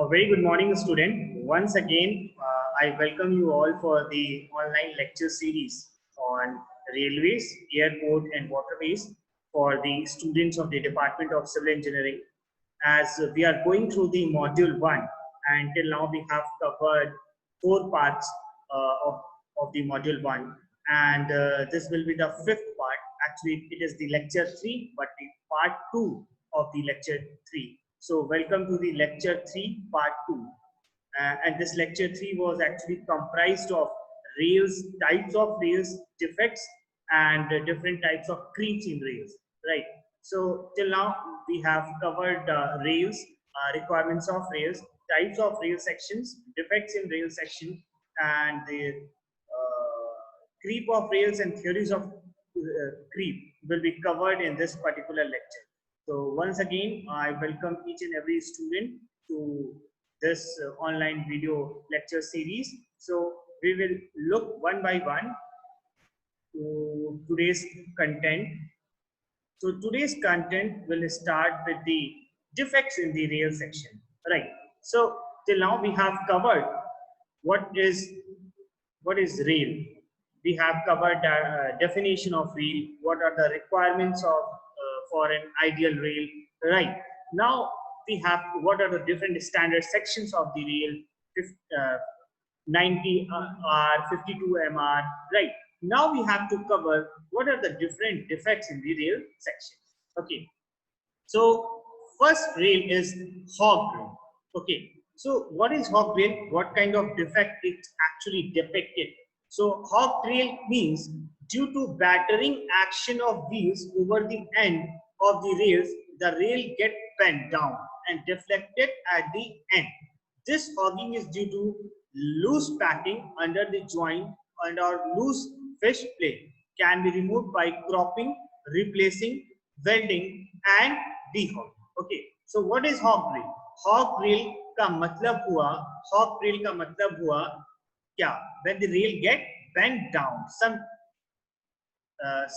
A very good morning, student. Once again, I welcome you all for the online lecture series on railways, airport, and waterways for the students of the Department of Civil Engineering. As we are going through the module 1, and till now we have covered 4 parts of the module 1, and this will be the 5th part. Actually, it is the lecture 3, but the part 2 of the lecture 3. So welcome to the lecture 3 part 2, and this lecture 3 was actually comprised of rails, types of rails, defects, and different types of creeps in rails, right? So till now we have covered rails, requirements of rails, types of rail sections, defects in rail section, and the creep of rails and theories of creep will be covered in this particular lecture. So once again, I welcome each and every student to this online video lecture series. So we will look one by one to today's content. So today's content will start with the defects in the rail section, right? So till now we have covered what is rail. We have covered the definition of rail, what are the requirements of for an ideal rail, right? Now we have what are the different standard sections of the rail, 90 R, 52 MR, right? Now we have to cover what are the different defects in the rail section. Okay, so first rail is hog rail. Okay, so what is hog rail? What kind of defect it actually depicted? So hog rail means due to battering action of wheels over the end of the rails, the rail get bent down and deflected at the end. This hogging is due to loose packing under the joint and or loose fish plate. Can be removed by cropping, replacing, welding and dehogging. Okay, so what is hog rail? Hog rail का मतलब हुआ, hog rail का मतलब हुआ क्या? When the rail get bent down,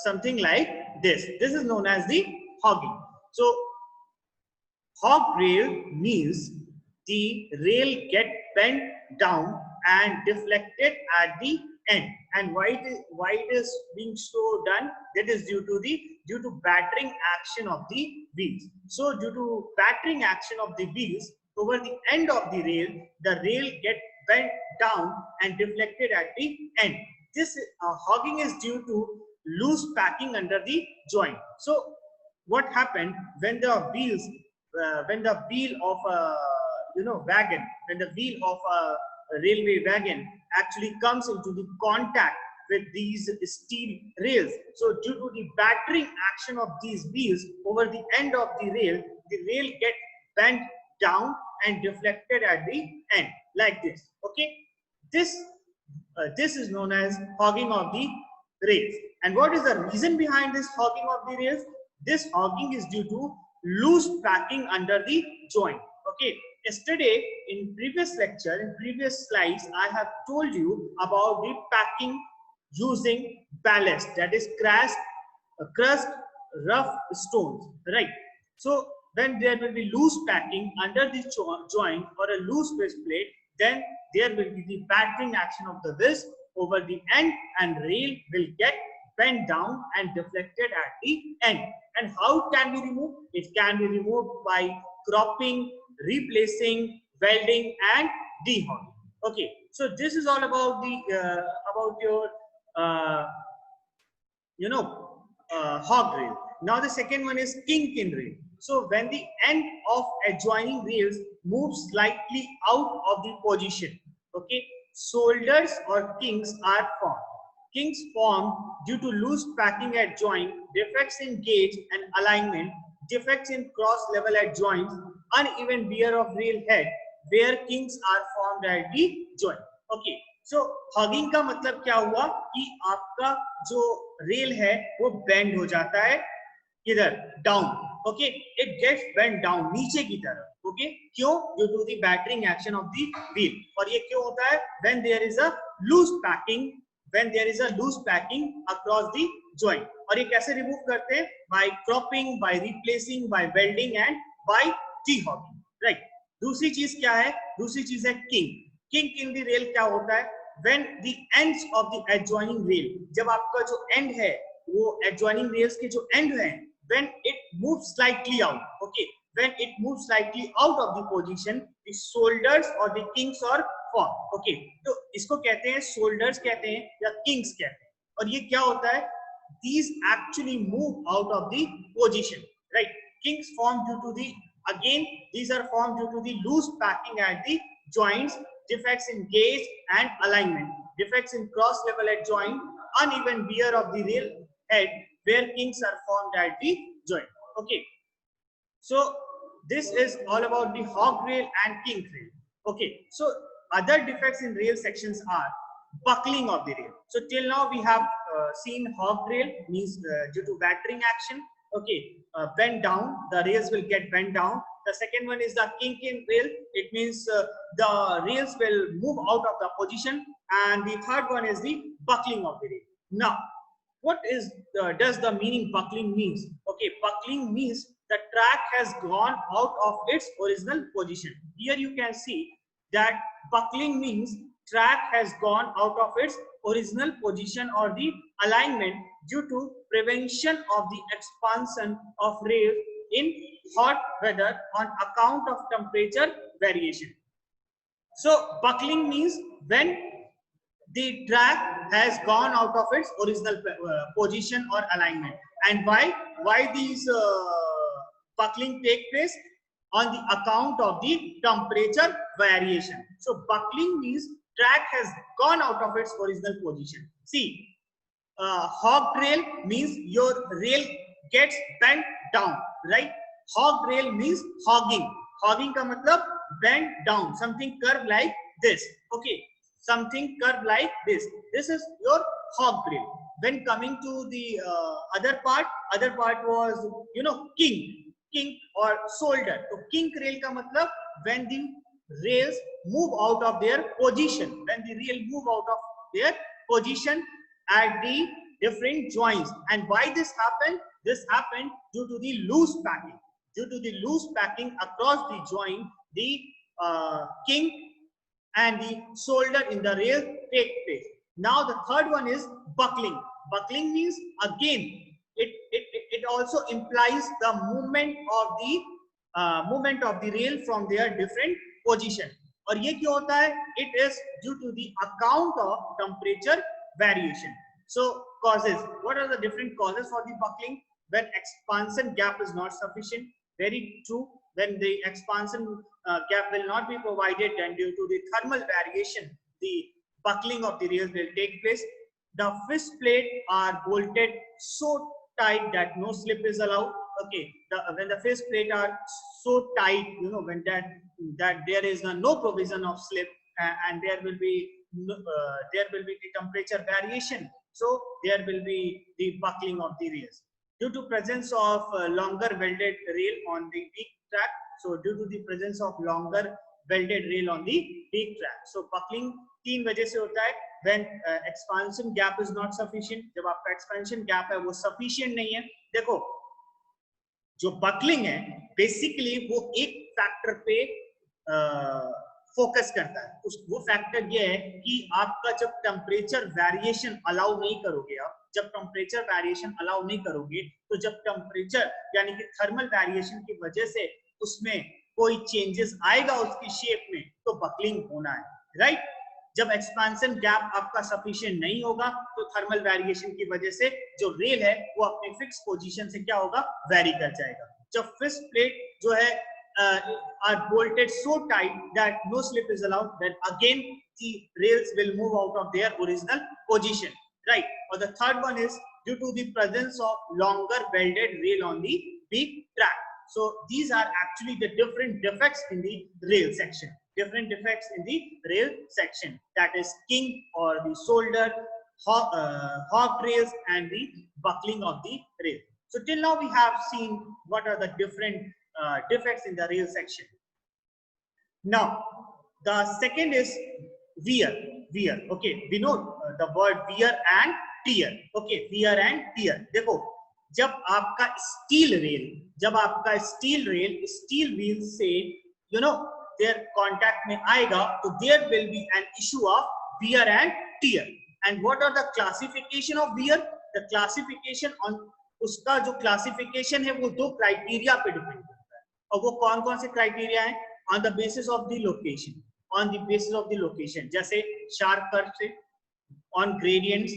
something like this. This is known as the hogging. So hog rail means the rail get bent down and deflected at the end. And why it is being so done? That is due to battering action of the wheels. So due to battering action of the wheels over the end of the rail get bent down and deflected at the end. This hogging is due to loose packing under the joint. So what happened when the wheels when the wheel of a wagon, when the wheel of a railway wagon actually comes into the contact with these steel rails, so due to the battering action of these wheels over the end of the rail get bent down and deflected at the end like this. Okay, this is known as hogging of the rails. And what is the reason behind this hogging of the rails? This hogging is due to loose packing under the joint. Okay, yesterday in previous lecture, in previous slides, I have told you about the packing using ballast, that is crushed rough stones, right? So when there will be loose packing under the joint or a loose fish plate, then there will be the battering action of the wheels over the end and rail will get bent down and deflected at the end. And how it can be removed? It can be removed by cropping, replacing, welding and dehogging. Okay, so this is all about the about your hog rail. Now the second one is kink in rail. So when the end of adjoining rails moves slightly out of the position, okay, shoulders or kinks are formed. Kinks formed due to loose packing at joint, defects in gauge and alignment, defects in cross level at joints, uneven wear of rail head, where kinks are formed at the joint. Okay, so hugging का मतलब क्या हुआ कि आपका जो rail है वो bend हो जाता है किधर? Down. Okay, it gets bend down, नीचे की तरफ. ओके, क्यों? Due to the battering action of the wheel. और ये क्यों होता है? When there is a loose packing, when there is a loose packing across the joint. और ये कैसे रिमूव करते हैं? By cropping, by replacing, by welding and by dehogging, right? दूसरी चीज क्या है? दूसरी चीज है kink. Kink in the rail क्या होता है? When the ends of the adjoining rail, जब आपका जो end है वो adjoining rails के जो end है, when it moves slightly out, okay, when it moves slightly out of the position, the shoulders or the kinks are formed, okay. तो इसको कहते हैं shoulders कहते हैं या kinks कहते हैं. और ये क्या होता है? These actually move out of the position, right? Kinks form due to the, again these are formed due to the loose packing at the joints, defects in gauge and alignment, defects in cross level at joint, uneven wear of the rail head where kinks are formed at the joint. Okay, so this is all about the hog rail and kink rail. Okay, so other defects in rail sections are buckling of the rail. So till now we have seen hog rail, means due to battering action, okay, bend down, the rails will get bent down. The second one is the kink in rail. It means the rails will move out of the position. And the third one is the buckling of the rail. Now, what is does the meaning buckling means? Okay, buckling means the track has gone out of its original position. Here you can see that buckling means track has gone out of its original position or the alignment due to prevention of the expansion of rail in hot weather on account of temperature variation. So buckling means when the track has gone out of its original position or alignment. And why these buckling take place? On the account of the temperature variation. So buckling means track has gone out of its original position. See, hog rail means your rail gets bent down, right? Hog rail means hogging. Hogging ka matlab bend down, something curved like this. Okay, something curved like this. This is your hog rail. When coming to the other part was, you know, kink or shoulder. So kink rail ka matlab when the rails move out of their position, when the rail move out of their position at the different joints. And why this happened? This happened due to the loose packing. Due to the loose packing across the joint, the kink and the shoulder in the rail take place. Now the third one is buckling. Buckling means again it also implies the movement of the rail from their different position. और ये क्यों होता है? It is due to the account of temperature variation. So causes, what are the different causes for the buckling? When expansion gap is not sufficient, very true. When the expansion gap will not be provided, then due to the thermal variation, the buckling of the rails will take place. The fist plate are bolted so tight that no slip is allowed. Okay, when the fist plate are so tight, you know, when that there is no provision of slip, and there will be the temperature variation. So there will be the buckling of the rails due to presence of longer welded rail on the peak track. So due to the presence of longer welded rail on the peak track, so buckling तीन वजह से होता है. When expansion gap is not sufficient, जब आपका expansion gap है वो sufficient नहीं है. देखो जो buckling है basically वो एक factor पे फोकस करता है. वो फैक्टर ये है कि आपका जब टेम्परेचर वेरिएशन अलाउ नहीं करोगे, जब टेम्परेचर वेरिएशन अलाउ नहीं करोगे, तो जब टेम्परेचर यानी कि थर्मल वेरिएशन की वजह से उसमें कोई चेंजेस आएगा उसकी शेप में, तो बकलिंग होना है, राइट. जब एक्सपांशन गैप आपका सफिशिएंट नहीं होगा तो थर्मल वेरिएशन की वजह से जो रेल है वो अपने फिक्स पोजीशन से क्या होगा, वेरी कर जाएगा. जब फिक्स प्लेट जो है are bolted so tight that no slip is allowed, then again the rails will move out of their original position, right. Or the third one is due to the presence of longer welded rail on the peak track. So these are actually the different defects in the rail section, different defects in the rail section, that is kink or the shoulder, hog rails and the buckling of the rail. So till now we have seen what are the different defects in the rail section. Now the second is wear. Okay, we know the word wear and tear. Okay, wear and tear. देखो जब आपका steel rail steel wheel से there contact में आएगा तो there will be an issue of wear and tear. And what are the classification of wear? The classification on, उसका जो classification है वो दो क्राइटेरिया पे डिपेंड करता है. और वो कौन कौन से क्राइटेरिया है? On the basis of the location, on the basis of the location, जैसे शार्प कर्व से, on gradients,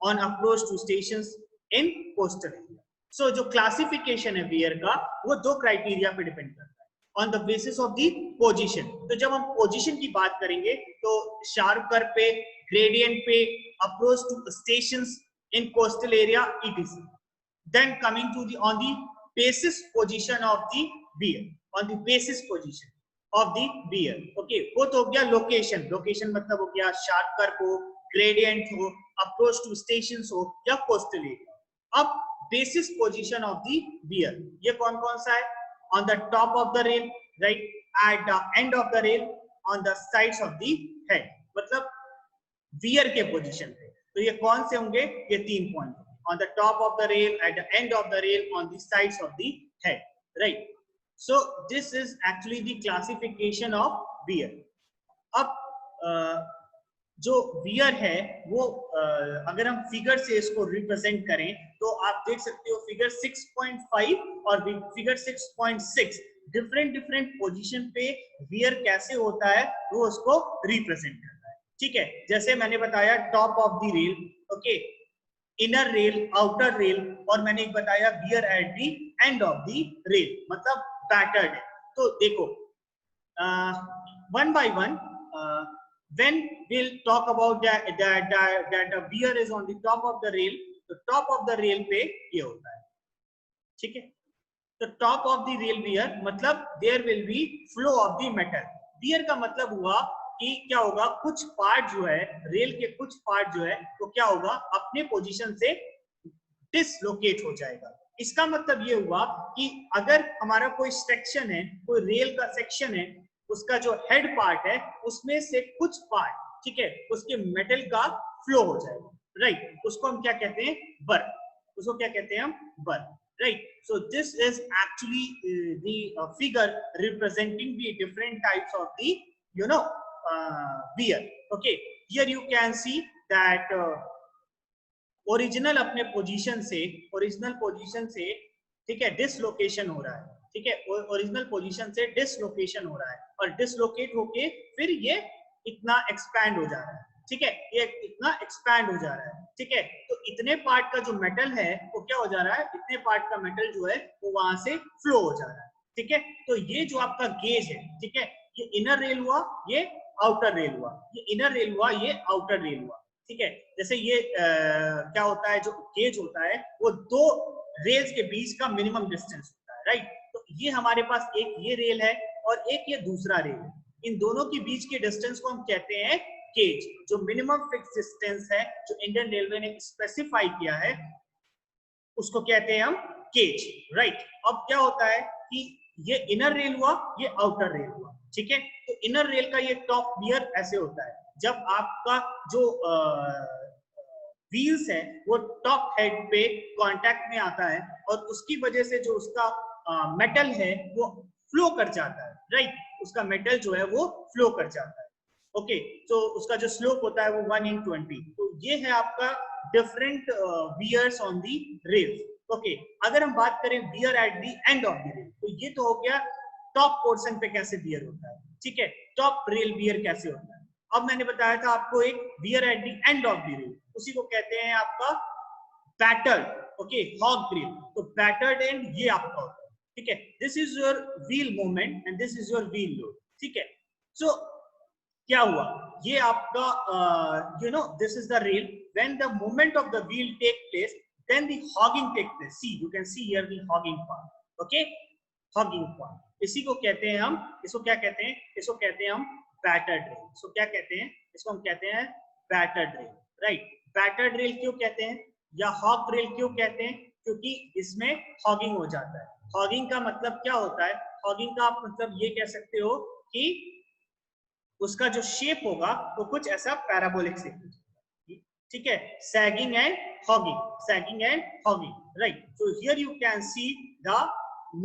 on approach to stations in coastal area. So जो क्लासिफिकेशन है वियर का वो दो क्राइटेरिया पे डिपेंड करता है, on the basis of the position. तो जब हम पोजीशन की बात करेंगे तो शार्प कर्व पे, ग्रेडियंट पे, approach to stations in coastal area etc. Then coming to the on the basis position of the weir, on the basis position of the weir. Okay, वो तो हो गया लोकेशन. लोकेशन मतलब हो गया sharp curve हो, gradient हो, approach to stations हो या कोस्टल एरिया. अब basis position of the weir, ये कौन कौन सा है? On the top of the rail, right, at the end of the rail, on the sides of the head. मतलब weir के पोजीशन पे. तो ये कौन से होंगे? ये 3 point. On the top of the rail, at the end of the rail, on the sides of the head, right? So this is actually the classification of weir. अब जो weir है वो अगर हम फिगर से इसको रिप्रेजेंट करें तो आप देख सकते हो फिगर 6.5 और फिगर 6.6 डिफरेंट पोजीशन पे weir कैसे होता है वो उसको रिप्रेजेंट करता है. ठीक है, जैसे मैंने बताया top of the rail, okay, inner rail, outer rail, और मैंने एक बताया wear at the end of the rail, मतलब बैटर्ड है. तो देखो one by one when we'll talk about that weir is on the top of the rail. तो top of the rail पे ये होता है. ठीक है, तो top of the rail weir मतलब there will be flow of the metal. Wear का मतलब हुआ कि क्या होगा, कुछ पार्ट जो है रेल के, कुछ पार्ट जो है तो क्या होगा, अपने पोजीशन से डिसलोकेट हो जाएगा. इसका मतलब ये हुआ कि अगर हमारा कोई सेक्शन है, कोई रेल का सेक्शन है, उसका जो हेड पार्ट है उसमें से कुछ पार्ट, ठीक है, उसके मेटल का फ्लो हो जाएगा, राइट. उसको हम क्या कहते हैं? बर. उसको क्या कहते हैं हम? बर, right? So this is actually the figure representing the different types of the weir. Okay, here you can see that original अपने पोजीशन से, ओरिजिनल पोजीशन से, ठीक है, डिसलोकेशन हो रहा है. ठीक है, ओरिजिनल पोजीशन से डिसलोकेशन हो रहा है और डिसलोकेट होके फिर ये इतना एक्सपैंड हो जा रहा है. ठीक है, ये इतना एक्सपैंड हो जा रहा है. ठीक है, तो इतने पार्ट का जो मेटल है वो क्या हो जा रहा है, इतने पार्ट का मेटल जो है वो वहां से फ्लो हो जा रहा है. ठीक है, तो ये जो आपका गेज है, ठीक है, ये इनर रेल हुआ, ये आउटर रेल हुआ, ये इनर रेल हुआ, ये आउटर रेल हुआ. ठीक है, जैसे ये क्या होता है, जो गेज होता है वो दो रेल्स के बीच का मिनिमम डिस्टेंस होता है, राइट. तो ये हमारे पास एक ये रेल है और एक ये दूसरा रेल है. इन दोनों के बीच के डिस्टेंस को हम कहते हैं गेज. जो मिनिमम फिक्स डिस्टेंस है जो इंडियन रेलवे ने स्पेसिफाई किया है उसको कहते हैं हम गेज, राइट. अब क्या होता है कि ये इनर रेल हुआ, ये आउटर रेल हुआ. ठीक है, तो इनर रेल का ये टॉप वियर ऐसे होता है. जब आपका जो व्हील्स है वो टॉप हेड पे कांटेक्ट में आता है और उसकी वजह से जो उसका मेटल है वो फ्लो कर जाता है, राइट. उसका मेटल जो है वो फ्लो कर जाता है. ओके, तो उसका जो स्लोप होता है वो 1/20. तो ये है आपका different wears on the rail. Okay, अगर हम बात करें wear at the end of the rail, तो ये तो हो गया टॉप पोर्शन पे कैसे वियर होता है. ठीक है, टॉप रेल वियर कैसे होता है. अब मैंने बताया था आपको एक wear at the end of the rail, उसी को कहते हैं आपका बैटर्ड. Okay, hog rail. तो बैटर्ड एंड ये आपका होता है. ठीक है, this is your wheel movement and this is your wheel load. ठीक है, सो क्या हुआ, ये आपका this is the rail. When the movement of the wheel take place then the hogging take place. See, you can see here the hogging part. Okay, hogging part. इसी को कहते हैं हम, इसको क्या कहते हैं, इसको कहते हैं हम बैटर्ड रेल. इसको क्या कहते हैं, इसको हम कहते हैं battered rail, right. Battered rail क्यों कहते हैं या हॉग रेल क्यों कहते हैं? क्योंकि इसमें हॉगिंग हो जाता है. हॉगिंग का मतलब क्या होता है? हॉगिंग का आप मतलब ये कह सकते हो कि उसका जो शेप होगा वो कुछ ऐसा पैराबोलिक शेप. ठीक है, sagging and hogging, sagging and hogging, right. So here you can see the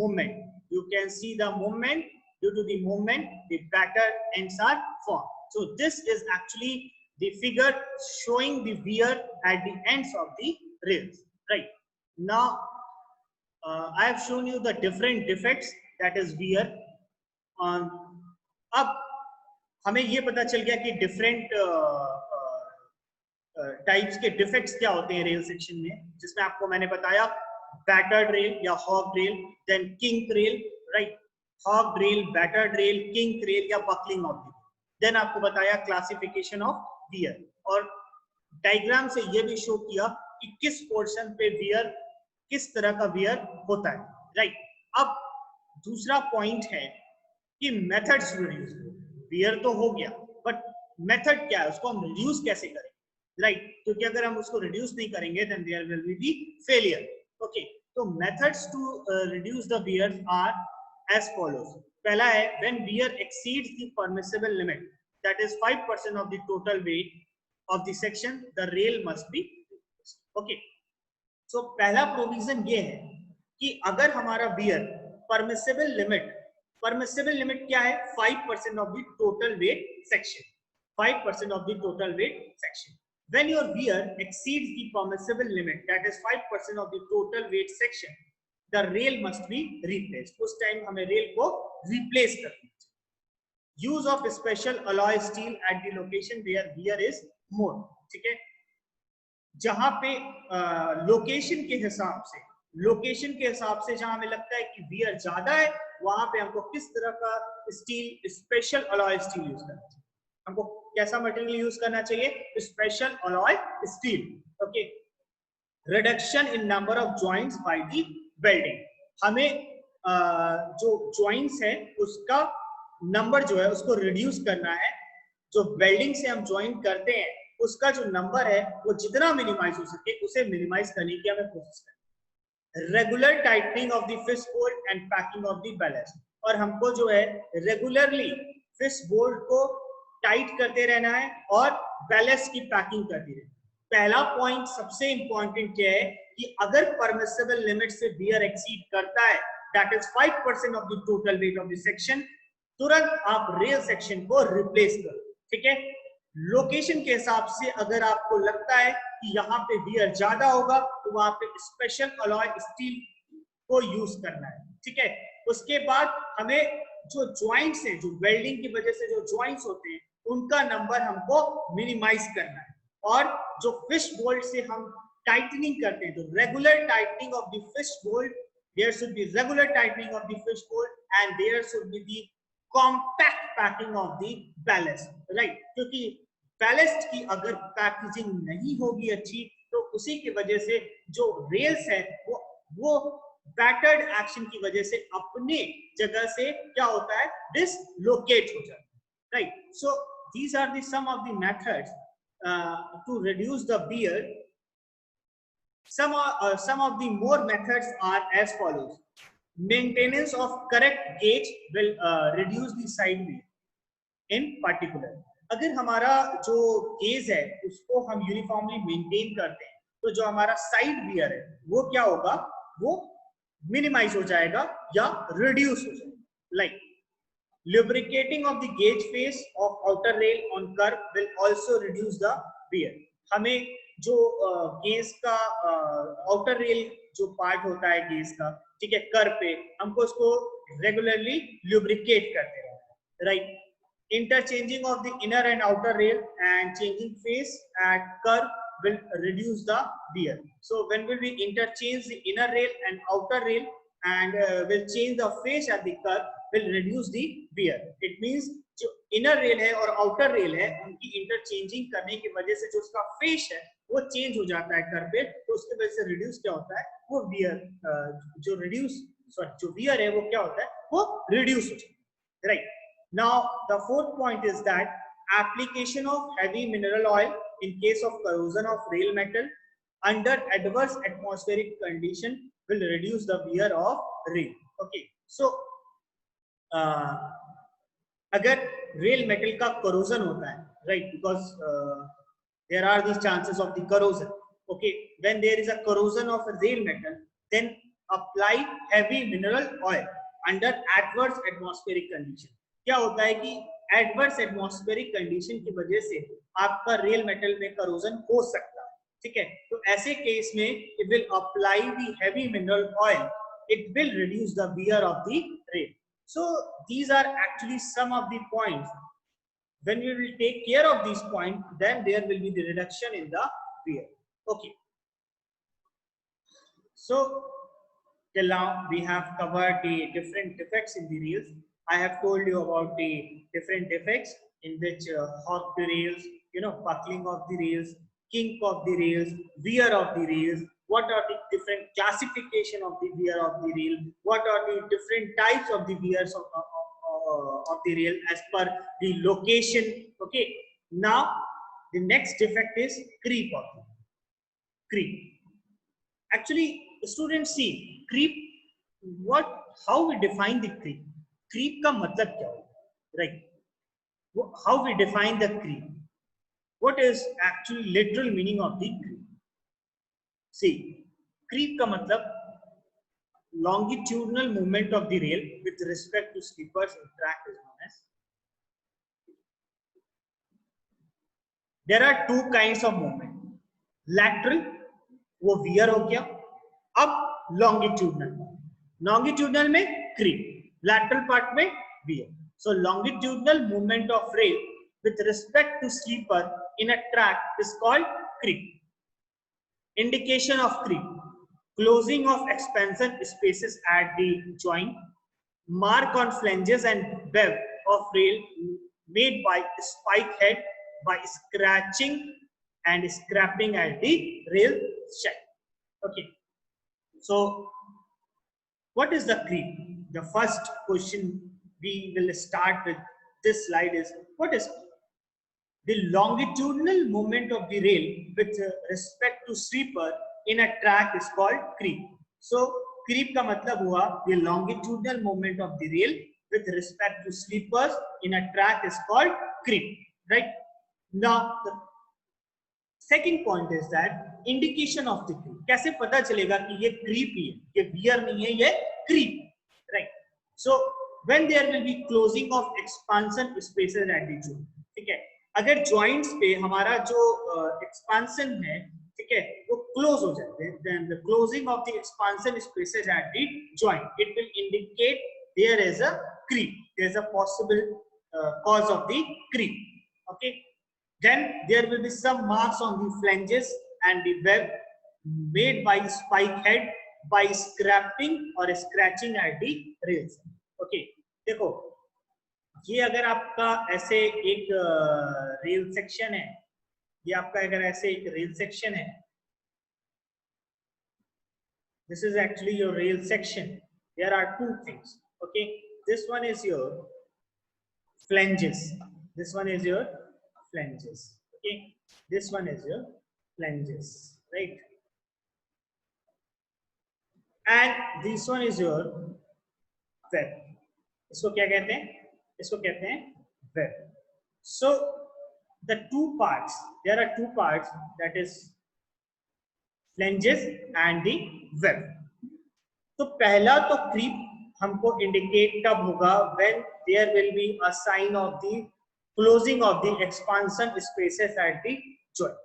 movement, you can see the movement due to the movement the battered ends are formed. So this is actually the figure showing the wear at the ends of the rails. Right now, I have shown you the different defects, that is wear. अब हमें ये पता चल गया कि different types के defects क्या होते हैं रेल सेक्शन में, जिसमें आपको मैंने बताया बैटर्ड रेल या hog rail, then kink rail, right, hog rail, battered rail, kink rail या बकलिंग ऑफ द, देन आपको बताया क्लासिफिकेशन ऑफ वियर, और डायग्राम से ये भी शो किया कि किस पोर्शन पे वियर, किस तरह का वियर होता है, राइट। अब दूसरा पॉइंट है कि मेथड्स रिड्यूस, वियर तो हो गया बट मेथड क्या है, उसको हम रिड्यूस कैसे करें, राइट, क्योंकि अगर हम उसको रिड्यूस नहीं करेंगे then there will be the failure. Okay, तो methods to reduce the wear are as follows. पहला है when wear exceeds the permissible limit, that is 5% of the total weight of the section, the rail must be. Okay, so पहला provision ये है कि अगर हमारा wear permissible limit क्या है, 5% of the total wait section, 5% of the total weight section. When your wear exceeds the permissible limit, that is 5% of the total weight section, the rail must be replaced. उस time हमें rail को replace करना है। Use of special alloy steel at the location where wear is more, ठीक है, जहां पे location के हिसाब से जहां हमें लगता है कि वियर ज्यादा है, वहां पे हमको किस तरह का steel, special alloy steel use करना चाहिए, हमको कैसा मटेरियल यूज करना चाहिए, special alloy steel. Okay, reduction in number of joints by the welding, हमें जो जॉइंट्स है उसका नंबर जो है उसको रिड्यूस करना है, जो वेल्डिंग से हम ज्वाइन करते हैं उसका जो नंबर है वो जितना मिनिमाइज हो सके उसे मिनिमाइज करने की हमें कोशिश करें। Regular tightening of the fish bolt and packing of the ballast, और हमको जो है रेगुलरली फिश बोल्ट को टाइट करते रहना है और बैलेस्ट की पैकिंग करती रहना है। पहला पॉइंट सबसे इंपॉर्टेंट क्या है कि अगर परमिसिबल लिमिट से वियर एक्सीड करता है, that is 5% of the total weight of the section, तुरंत आप रेल सेक्शन को रिप्लेस करो, ठीक है। लोकेशन के हिसाब से अगर आपको लगता है कि यहाँ पे वियर ज्यादा होगा तो वहां पे स्पेशल अलॉय स्टील को यूज करना है, ठीक है। उसके बाद हमें जो ज्वाइंट्स हैं, जो वेल्डिंग की वजह से जो ज्वाइंट्स होते हैं उनका नंबर हमको मिनिमाइज करना है, और जो फिश बोल्ट से हम टाइटनिंग करते हैं, तो regular tightening of the fish bolt, there should be regular tightening of the fish bolt and there should be the compact packing of the ballast, right, क्योंकि बैलेस्ट की अगर पैकेजिंग नहीं होगी अच्छी तो उसी की वजह से जो रेल्स है वो बैटर्ड एक्शन की वजह से अपने जगह से क्या होता है, डिसलोकेट हो जाता है, right. So these are the some of the methods to reduce the wear. Some of the more methods are as follows. Maintenance of correct gauge will reduce the side wear. In particular, अगर हमारा जो gauge है उसको हम uniformly maintain करते हैं तो जो हमारा साइड वियर है वो क्या होगा, वो मिनिमाइज हो जाएगा या रिड्यूस हो जाएगा। Like lubricating of the gauge face of outer rail on curve will also reduce the wear. हमें जो गेज का आउटर रेल जो पार्ट होता है गेज का, ठीक है, कर्व पे हमको उसको रेगुलरली लुब्रिकेट करते रहना, right. Interchanging of the inner and outer rail and changing face at curve will reduce the wear. So when we interchange the inner rail and outer rail and will change the face at the curve, will reduce the wear. It means जो inner rail है और outer rail है उनकी interchanging करने की वजह से जो उसका face है वो change हो जाता है कर्व पे, तो उसके वजह से reduce क्या होता है, वो wear जो reduce जो wear है वो क्या होता है, वो reduce हो जाता है, right. Now the fourth point is that application of heavy mineral oil in case of corrosion of rail metal under adverse atmospheric condition will reduce the wear of rail. Okay, so अगर rail metal का corrosion होता है, right, because there are these chances of the corrosion. Okay, when there is a corrosion of a rail metal, then apply heavy mineral oil under adverse atmospheric condition. क्या होता है कि adverse atmospheric condition की वजह से आपका rail metal में corrosion हो सकता है, ठीक है। तो ऐसे केस में it will apply the heavy mineral oil, it will reduce the wear of the rail. So these are actually some of the points. When we will take care of these points, then there will be the reduction in the wear. Okay. So till now we have covered the different defects in the rails. I have told you about the different defects in which hog the rails, buckling of the rails, kink of the rails, wear of the rails. What are the different classification of the wear of the rail? What are the different types of the wears of the rail as per the location? Okay. Now the next defect is creep of the creep. Actually, students see creep. How we define the creep? Creep का मतलब क्या होगा? Right? How we define the creep? What is actually literal meaning of the creep? See, creep का मतलब longitudinal movement of the rail with respect to sleepers in track is known as. There are two kinds of movement. Lateral, वो wear हो गया. अब longitudinal में creep, lateral part में wear. So longitudinal movement of rail with respect to sleeper in a track is called creep. Indication of creep: closing of expansion spaces at the joint, mark on flanges and web of rail made by spike head by scratching and scraping at the rail shaft. Okay. So what is the creep? The first question we will start with this slide is, what is creep? The longitudinal movement of the rail with respect to sleeper in a track is called creep. So creep का मतलब हुआ the longitudinal movement of the rail with respect to sleepers in a track is called creep. Right? Now the second point is that indication of the creep. कैसे पता चलेगा कि ये creep ही है, ये wear नहीं है, ये creep. Right? So when there will be closing of expansion spaces at the joint. ठीक है? अगर joints पे हमारा जो expansion है, ठीक है, वो close हो जाते हैं, then the closing of the expansion spaces at the joint, it will indicate there is a creep. There is a possible cause of the creep. Okay. Then there will be some marks on the flanges and the web made by spike head by scraping or scratching at the rails. Okay. देखो, ये अगर आपका ऐसे एक rail section है, ये आपका अगर ऐसे एक रेल सेक्शन है, this is actually your rail section. There are two things. Okay, this one is your flanges. This one is your flanges. Okay, this one is your flanges, right? And this one is your web. इसको क्या कहते हैं? इसको कहते हैं web. So the two parts, there are two parts, that is flanges and the web. तो पहला तो creep हमको indicate कब होगा? When there will be a sign of the closing of the expansion spaces at the joint.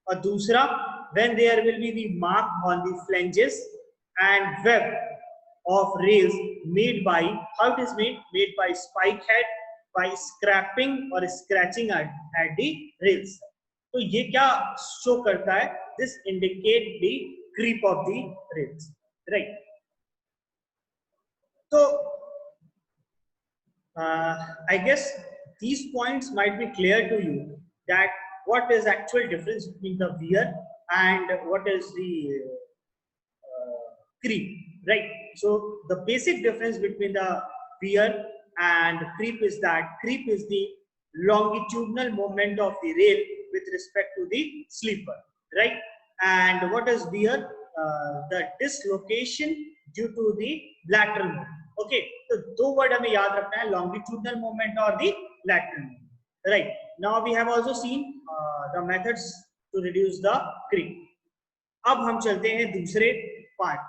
और दूसरा, when there will be the mark on the flanges and web of rails made by, how it is made? Made by spike head by scraping or scratching at the rails. तो ये क्या show करता है? This indicate the creep of the rails, right? So I guess these points might be clear to you, that what is actual difference between the wear and what is the creep, right? So the basic difference between the wear and creep is that creep is the longitudinal movement of the rail with respect to the sleeper, right? And what is wear? The dislocation due to the lateral movement. Okay, तो दो word हमें याद रखना है, longitudinal movement और the lateral movement. Right. Now we have also seen the methods to reduce the creep. अब हम चलते हैं दूसरे part.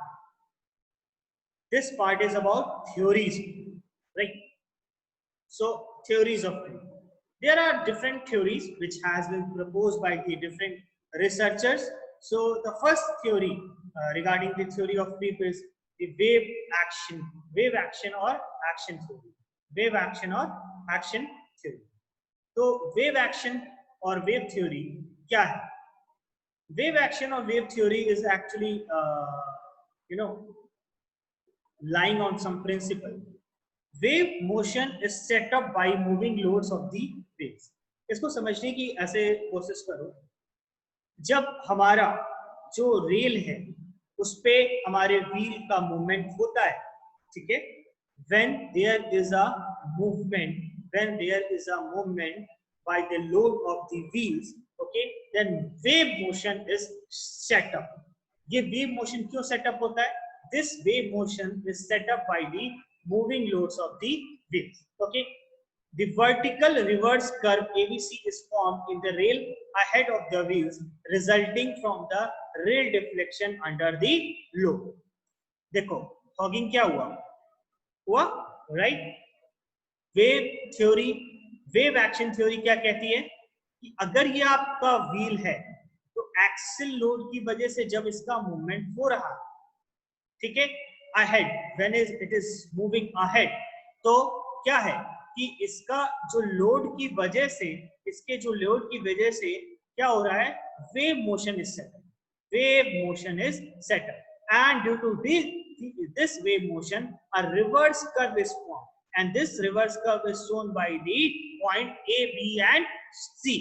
this part is about theories, right? So theories of wind. There are different theories which has been proposed by the different researchers. So the first theory regarding the theory of wave is the wave action or action theory. Wave action or action theory. तो wave action or wave theory क्या है? Wave action or wave theory is actually you know lying on some principle. Wave motion is set up by moving loads of the waves. इसको समझने की ऐसे कोशिश करो, जब हमारा जो रेल है उस पे हमारे व्हील का मूवमेंट होता है, ठीक है, when there is a movement by the load of the wheels, okay, then wave motion is set up. ये wave motion क्यों set up होता है? This wave motion is set up by the moving loads of the wheels. Okay, the vertical reverse curve ABC is formed in the rail ahead of the wheels, resulting from the rail deflection under the load. देखो hogging क्या हुआ right? Wave theory, wave action theory क्या कहती है कि अगर ये आपका व्हील है तो एक्सल लोड की वजह से जब इसका मूवमेंट हो रहा है, ठीक है, ahead, when it is moving ahead, तो क्या है कि इसका जो लोड की वजह से, इसके जो लोड की वजह से क्या हो रहा है, wave motion is set up, wave motion is set up, and due to this wave motion a reverse curve is formed, and this reverse curve is shown by the point A, B and C,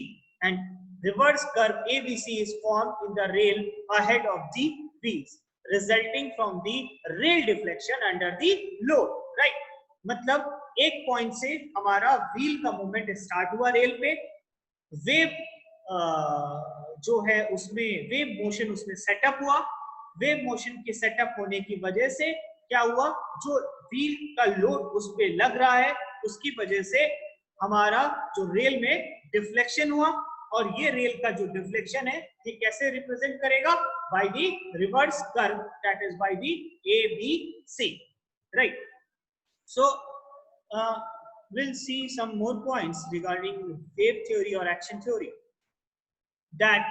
and reverse curve ABC is formed in the rail ahead of the wheels, resulting from the rail deflection under the load, right? मतलब एक point से हमारा wheel का movement start हुआ rail पे, wave जो है उसमें वेव मोशन उसमें सेटअप हुआ, वेव मोशन के सेटअप होने की वजह से क्या हुआ, जो व्हील का लोड उस पे लग रहा है उसकी वजह से हमारा जो रेल में डिफ्लेक्शन हुआ, और ये रेल का जो डिफ्लेक्शन है ये कैसे रिप्रेजेंट करेगा, by the reverse curve, that is by the ABC, right? So we'll see some more points regarding wave theory or action theory. That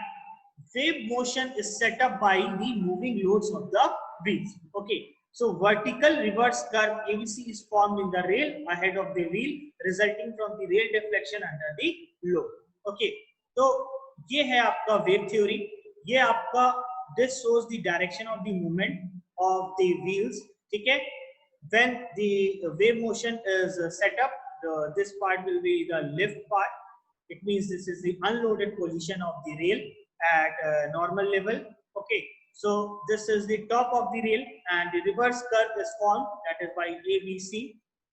wave motion is set up by the moving loads of the wheels. Okay, so vertical reverse curve ABC is formed in the rail ahead of the wheel, resulting from the rail deflection under the load. Okay, तो ये है आपका wave theory. ये आपका this shows the direction of the movement of the wheels. ठीक है, when the wave motion is set up, this part will be the lift part. It means this is the unloaded position of the rail at normal level. Okay, so this is the top of the rail and the reverse curve is formed, that is by ABC.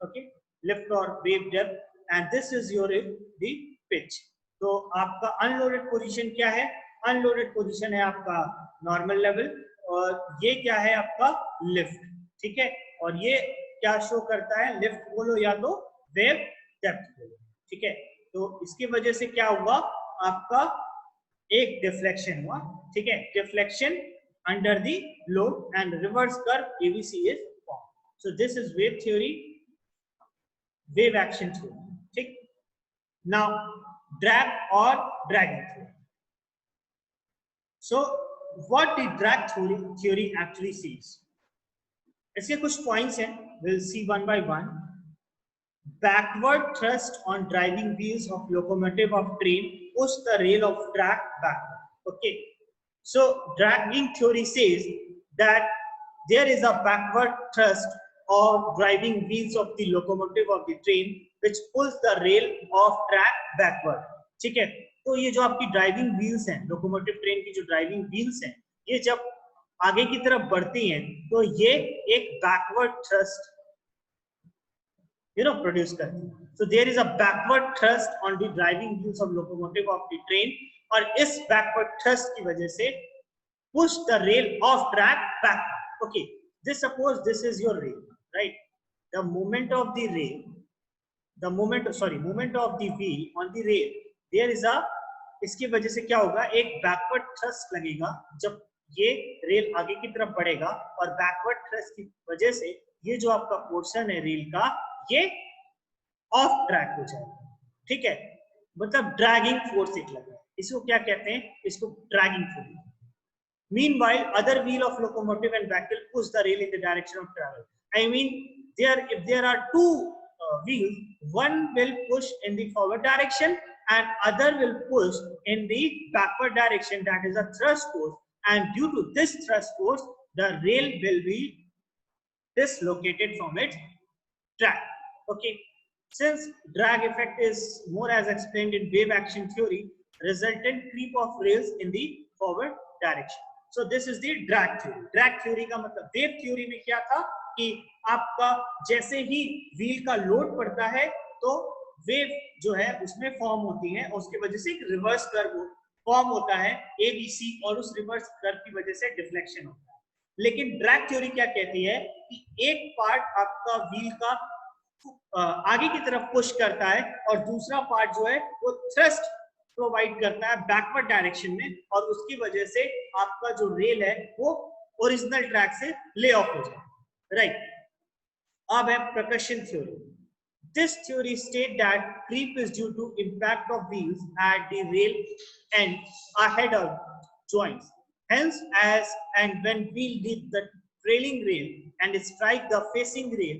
Okay, lift or wave depth, and this is your the pitch. तो आपका unloaded position क्या है? Unloaded position है आपका normal level, और ये क्या है आपका लिफ्ट, ठीक है, और ये क्या शो करता है, लिफ्ट बोलो या तो वेव डेप्थ बोलो, ठीक है। तो इसकी वजह से क्या हुआ, आपका एक डिफ्लेक्शन हुआ, ठीक है, deflection under the load and reverse curve ABC is form. So this is wave theory, wave action theory, ठीक. नाउ ड्रैग और dragging theory. So what the drag theory actually sees, इसके कुछ पॉइंट्स हैं, will see one by one. Backward thrust on driving wheels of locomotive of train push the rail of track backward. Okay, so dragging theory says that there is a backward thrust of driving wheels of the locomotive of the train which pulls the rail of track backward. ठीक है, तो ये जो आपकी driving wheels हैं, locomotive train की जो driving wheels हैं, ये जब आगे की तरफ बढ़ती हैं तो ये एक बैकवर्ड थ्रस्ट प्रोड्यूस करती है. So there is a backward thrust on the driving wheels of locomotive of the train, और इस backward thrust की वजह से push the rail off track back. Okay, this suppose this is your rail, right? The movement of the rail, movement of the wheel on the rail, there is a, इसकी वजह से क्या होगा, एक backward thrust लगेगा जब ये rail आगे की तरफ बढ़ेगा, और backward thrust की वजह से ये जो आपका पोर्शन है रेल का ये ऑफ ट्रैक हो जाएगा, ठीक है, मतलब ड्रैगिंग फोर्स एक लगा, इसको क्या कहते हैं, इसको dragging force. Meanwhile, other wheel of locomotive and vehicle push the rail in the direction of travel. I mean, if there are two wheels, one will push in the forward direction and other will push in the backward direction. That is a thrust force. And due to this thrust force, the rail will be dislocated from its track. Okay. Since drag effect is more as explained in wave action theory, resultant creep of rails in the forward direction. So this is the drag theory. Drag theory का मतलब wave theory में क्या था कि आपका जैसे ही wheel का load पड़ता है तो वेव जो है उसमें फॉर्म होती है और उसकी वजह से एक रिवर्स कर्व फॉर्म होता है ABC और उस रिवर्स कर्व की वजह से डिफ्लेक्शन होता है। लेकिन ड्रैग थ्योरी क्या कहती है कि एक पार्ट आपका व्हील का आगे की तरफ पुश करता है और दूसरा पार्ट जो है वो थ्रस्ट प्रोवाइड करता है बैकवर्ड डायरेक्शन में और उसकी वजह से आपका जो रेल है वो ओरिजिनल ट्रैक से ले ऑफ हो जाए, राइट। अब है percussion theory. This theory states that creep is due to impact of wheels at the rail end ahead of joints. Hence, as and when wheel leave the trailing rail and strike the facing rail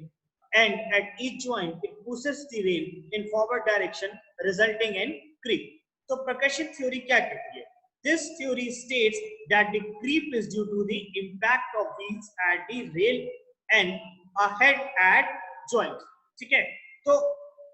and at each joint, it pushes the rail in forward direction, resulting in creep. So percussion theory क्या कहती है? This theory states that the creep is due to the impact of wheels at the rail end ahead at joints. ठीक है? तो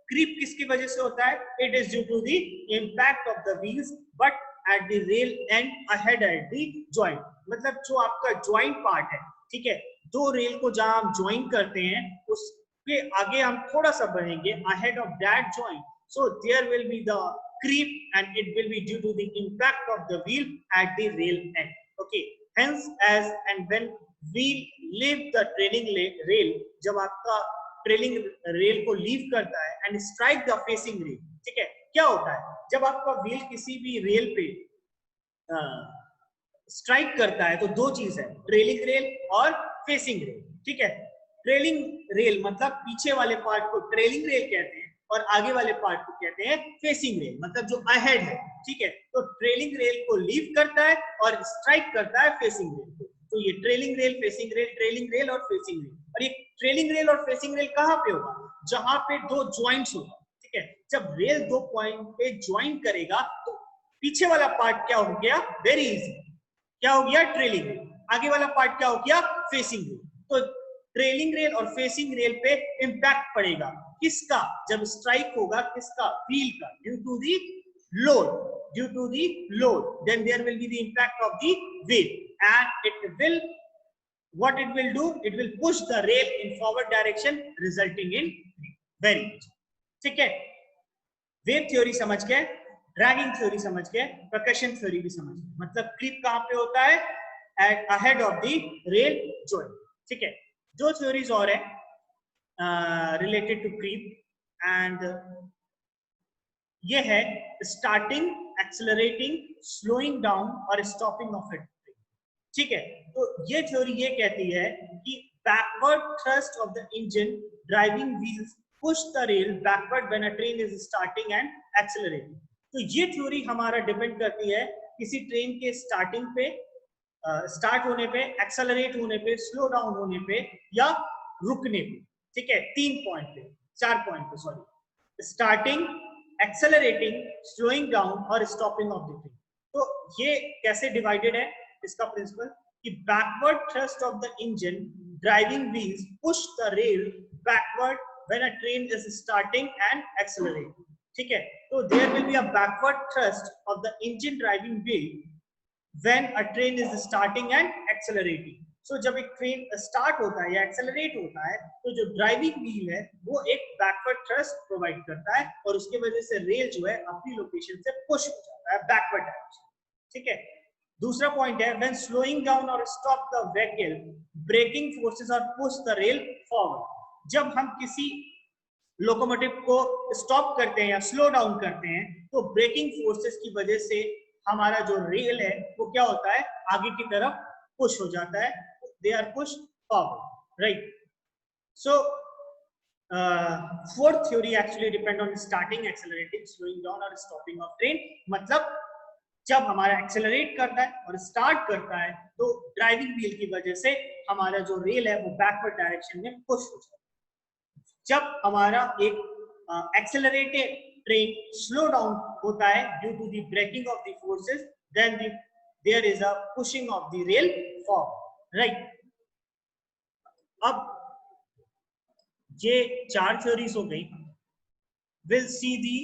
creep किसकी वजह से होता है? It is due to the impact of the wheels, but at the rail end ahead at the joint. मतलब जो आपका joint part है, ठीक है? दो रेल को जहां हम join करते हैं, उसके आगे हम थोड़ा सा बढ़ेंगे ahead of that joint. So there will be the creep and it will be due to the impact of the wheel at the rail end. Okay. Hence, as and when wheel leave the trailing rail, जब आपका trailing rail को leave करता है and strike the facing rail, ठीक है, क्या होता है जब आपका व्हील किसी भी रेल पे स्ट्राइक करता है तो दो चीज है, ट्रेलिंग रेल और फेसिंग रेल, ठीक है। ट्रेलिंग रेल मतलब पीछे वाले पार्ट को ट्रेलिंग रेल कहते हैं और आगे वाले पार्ट को कहते हैं फेसिंग रेल, मतलब जो अहेड है, ठीक है। तो ट्रेलिंग रेल को लीव करता है और स्ट्राइक करता है फेसिंग रेल को, तो ये trailing rail, facing rail, trailing rail और फेसिंग रेल। और ये ट्रेलिंग रेल और फेसिंग रेल कहाँ पे होगा? जहां पे दो ज्वाइंट्स होगा, ठीक है। जब रेल दो पॉइंट पे ज्वाइन करेगा तो पीछे वाला पार्ट क्या हो गया? वेरी इजी, क्या हो गया? Trailing rail. आगे वाला पार्ट क्या हो गया? Facing rail. तो ट्रेलिंग रेल और फेसिंग रेल पे इंपैक्ट पड़ेगा किसका? जब स्ट्राइक होगा किसका? व्हील का, due to the load, due to the load, then there will be the impact of the wave and it will, what it will do, it will push the rail in forward direction resulting in very, ठीक है। Wave theory समझ गए, dragging theory समझ गए, percussion theory भी समझ गए। मतलब क्रीप कहां पे होता है? at ahead of the rail joint, ठीक है। दो थ्योरीज और है रिलेटेड टू क्रीप एंड ये है स्टार्टिंग, एक्सेलरेटिंग, स्लोइंग डाउन और स्टॉपिंग ऑफ इट, ठीक है। तो ये थ्योरी ये कहती है कि backward thrust of the engine driving wheels push the rail backward when a train is starting and accelerating. तो ये थ्योरी हमारा डिपेंड करती है किसी ट्रेन के स्टार्टिंग पे, स्टार्ट होने पे, एक्सेलरेट होने पे, स्लो डाउन होने पे या रुकने पे, ठीक है। 3 पॉइंट पे, 4 पॉइंट पे, sorry, starting, accelerating, slowing down और स्टॉपिंग ऑफ द ट्रेन। तो ये कैसे डिवाइडेड है इसका प्रिंसिपल कि backward thrust of the engine driving wheels push the rail backward when a train is starting and accelerating, ठीक है। तो there will be a backward thrust of the engine driving wheel when a train is starting and accelerating. So जब एक train start होता है या accelerate होता है तो जो ड्राइविंग व्हील है वो एक बैकवर्ड थ्रस्ट प्रोवाइड करता है और उसकी वजह से रेल जो है अपनी लोकेशन से पुश हो जाता है बैकवर्ड डायरेक्शन, ठीक है। दूसरा पॉइंट है व्हेन स्लोइंग डाउन और stop the vehicle braking forces और पुश द रेल फॉरवर्ड। जब हम किसी लोकोमोटिव को स्टॉप करते हैं या स्लो डाउन करते हैं तो ब्रेकिंग फोर्सेस की वजह से हमारा जो रेल है वो क्या होता है? आगे की तरफ पुश हो जाता है, they are push forward, right. So fourth theory actually depend on starting, accelerating, slowing down और stopping of train. मतलब जब हमारा एक्सेलरेट करता है और स्टार्ट करता है तो ड्राइविंग व्हील की वजह से हमारा जो रेल है वो बैकवर्ड डायरेक्शन में पुश हो जाता है. जब हमारा एक एक्सेलरेटेड ट्रेन स्लो डाउन होता है due to the braking of the forces, then there is a pushing of the rail forward, right. अब ये चार थ्योरीज हो गई. Will see the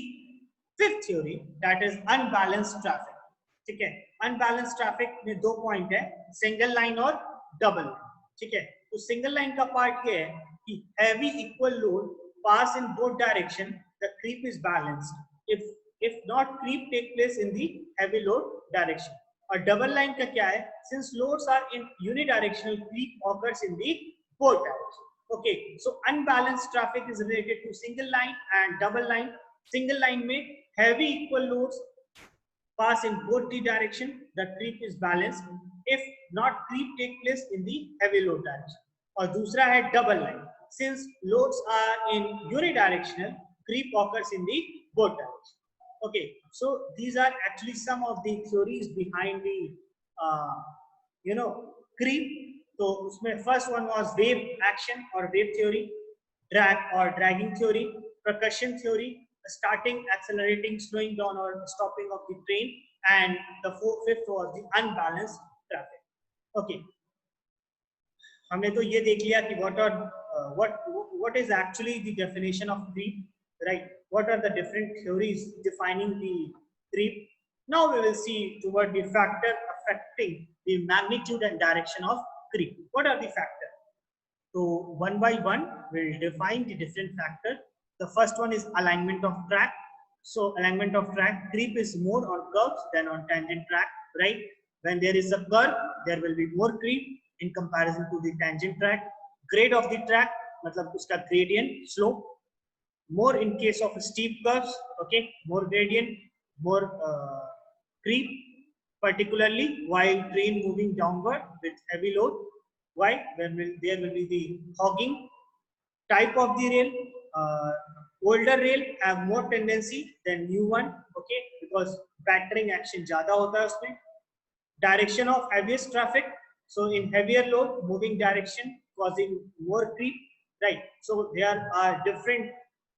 fifth theory, that is unbalanced traffic. ठीक है, unbalanced traffic में दो पॉइंट है, सिंगल लाइन और डबल लाइन. ठीक है, तो सिंगल लाइन का पार्ट ये है कि heavy equal load pass in both direction, the creep is balanced if not creep take place in the heavy load direction. और डबल लाइन का क्या है, since loads are in unidirectional, creep occurs in the both direction. Okay, so unbalanced traffic is related to single line and double line. Single line में heavy equal loads pass in both the direction, the creep is balanced. If not, creep take place in the heavy load direction. और दूसरा है double line, since loads are in unidirectional, creep occurs in the both direction. Okay, so these are actually some of the theories behind the creep. तो उसमें first one was wave action or wave theory, drag or dragging theory, percussion theory, starting, accelerating, slowing down or stopping of the train, and the fifth was the unbalanced traffic. Okay, हमने तो ये देख लिया कि what is actually the definition of creep, right? What are the different theories defining the creep? Now we will see toward the factor affecting the magnitude and direction of creep. What are the factors? So one by one we'll define the different factors. The first one is alignment of track. So alignment of track, creep is more on curves than on tangent track, right? When there is a curve, there will be more creep in comparison to the tangent track. Grade of the track, मतलब उसका gradient, slope. More in case of steep curves, okay, more gradient, more creep, particularly while train moving downward with heavy load. Why? There will be the hogging. Type of the rail, older rail have more tendency than new one, okay, because battering action ज़्यादा होता है उसमें. Direction of heaviest traffic, so in heavier load, moving direction causing more creep, right? So there are different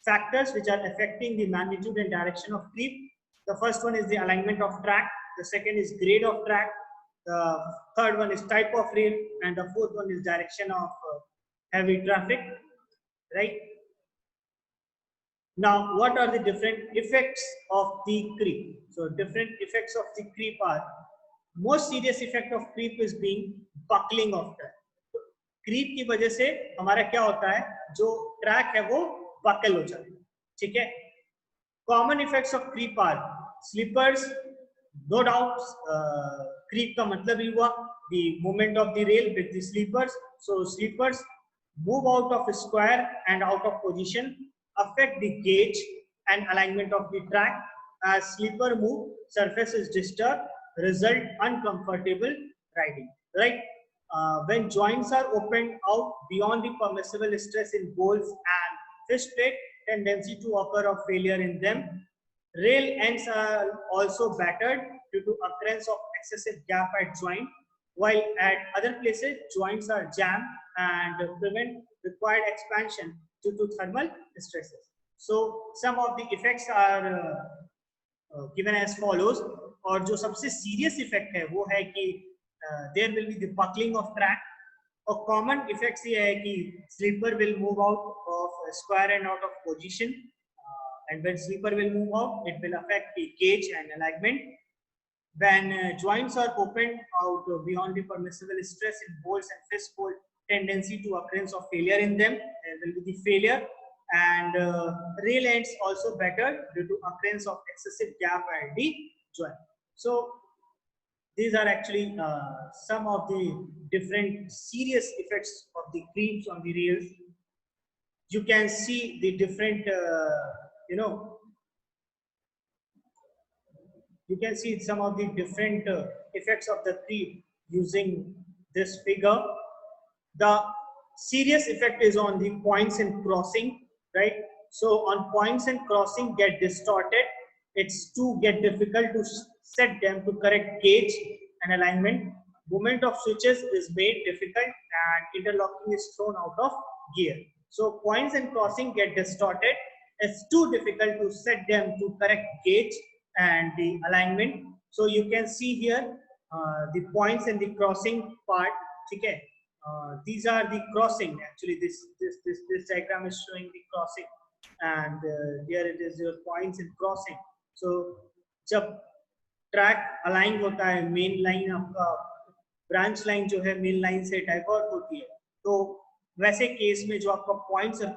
factors which are affecting the magnitude and direction of creep. The first one is the alignment of track, the second is grade of track, the third one is type of rail, and the fourth one is direction of heavy traffic, right? Now, what are the different effects of the creep? So different effects of the creep are, most serious effect of creep is being buckling of track. Creep की वजह से हमारा क्या होता है, जो track है वो बकल हो जाता है. ठीक है, common effects of creep are sleepers, no doubt. Creep का मतलब ही हुआ the movement of the rail with the sleepers. So sleepers move out of square and out of position, affect the gauge and alignment of the track. As sleeper move, surface is disturbed, result uncomfortable riding, right? When joints are opened out beyond the permissible stress in bowls and fish plate, tendency to occur of failure in them. Rail ends are also battered due to occurrence of excessive gap at joint, while at other places joints are jammed and prevent required expansion due to thermal stresses. So some of the effects are given as follows. और जो सबसे serious effect है वो है कि there will be the buckling of track. और common effects ये है कि sleeper will move out of square and out of position, and when sleeper will move out, it will affect the gauge and alignment. When joints are opened out beyond the permissible stress in bolts and fist bolt, tendency to occurrence of failure in them, there will be the failure. And rail ends also battered due to occurrence of excessive gap at the joint. So these are actually some of the different serious effects of the creeps on the rails. You can see the different you can see some of the different effects of the creep using this figure. The Serious effect is on the points and crossing, right? So on points and crossing get distorted. It's too get difficult to set them to correct gauge and alignment. Movement of switches is made difficult and interlocking is thrown out of gear. So points and crossing get distorted. It's too difficult to set them to correct gauge and the alignment. So you can see here the points and the crossing part. Okay, these are the crossing. Actually, this diagram is showing the crossing, and here it is your points and crossing. So जब track align होता है, main line आपका branch line जो है main line से divert होती है, तो वैसे केस में जो आपका पॉइंट्स और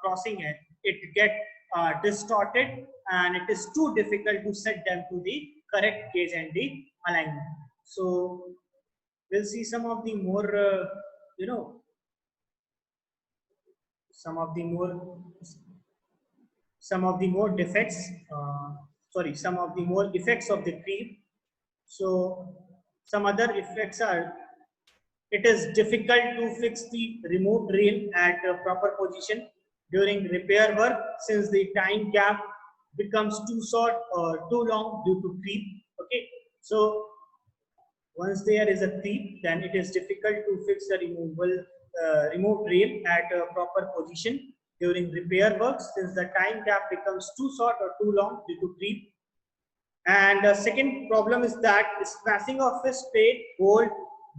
क्रॉसिंग है, it get distorted and it is too difficult to set them to the correct gauge and the alignment. So we'll see some of the more you know some of the more defects, some of the more effects of the creep. So some other effects are, it is difficult to fix the remote rail at a proper position during repair work, since the time gap becomes too short or too long due to creep. Okay, so once there is a creep, then it is difficult to fix the remote rail at a proper position during repair works, since the time gap becomes too short or too long due to creep. And the second problem is that smashing of fist plate, bolt,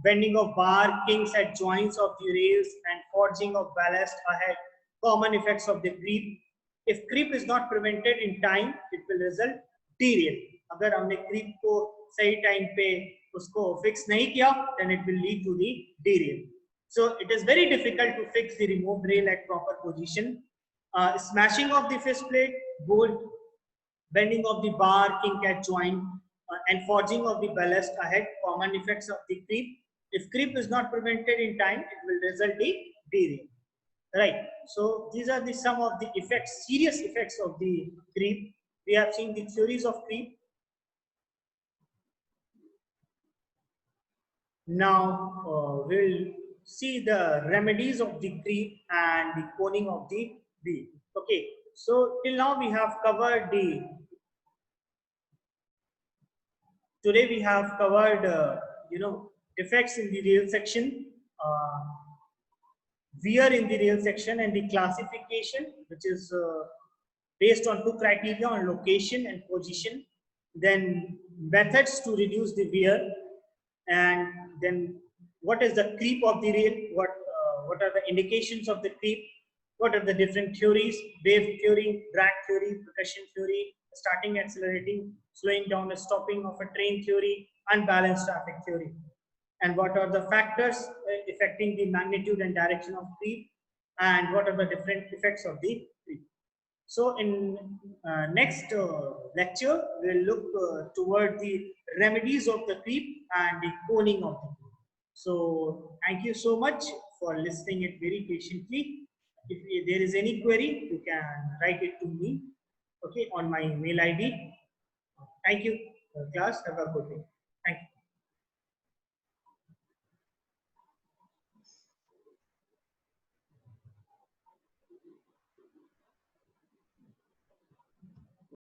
bending of bar, kinks at joints of the rails, and forging of ballast ahead, common effects of the creep. If creep is not prevented in time, it will result derail. अगर हमने creep को सही time पे उसको fix नहीं किया, then it will lead to the derail. So it is very difficult to fix the remote rail at proper position. Smashing of the fist plate, bolt, bending of the bar, kink at joint, and forging of the ballast ahead, common effects of the creep. If creep is not prevented in time, it will result in derail. Right. So these are the some of the effects, serious effects of the creep. We have seen the theories of creep. Now we'll see the remedies of the creep and the coning of the wheel. Okay. So till now we have covered the. Today we have covered defects in the rail section, wear in the rail section, and the classification, which is based on two criteria on location and position. Then methods to reduce the wear, and then what is the creep of the rail, what are the indications of the creep, what are the different theories, wave theory, drag theory, percussion theory, starting, accelerating, slowing down, stopping of a train theory, unbalanced traffic theory, and what are the factors affecting the magnitude and direction of creep, and what are the different effects of the creep. So in next lecture, we'll look toward the remedies of the creep and the coning of the creep. So thank you so much for listening it very patiently. If there is any query, you can write it to me, okay, on my mail ID. Thank you, class. Have a good day. Thank you.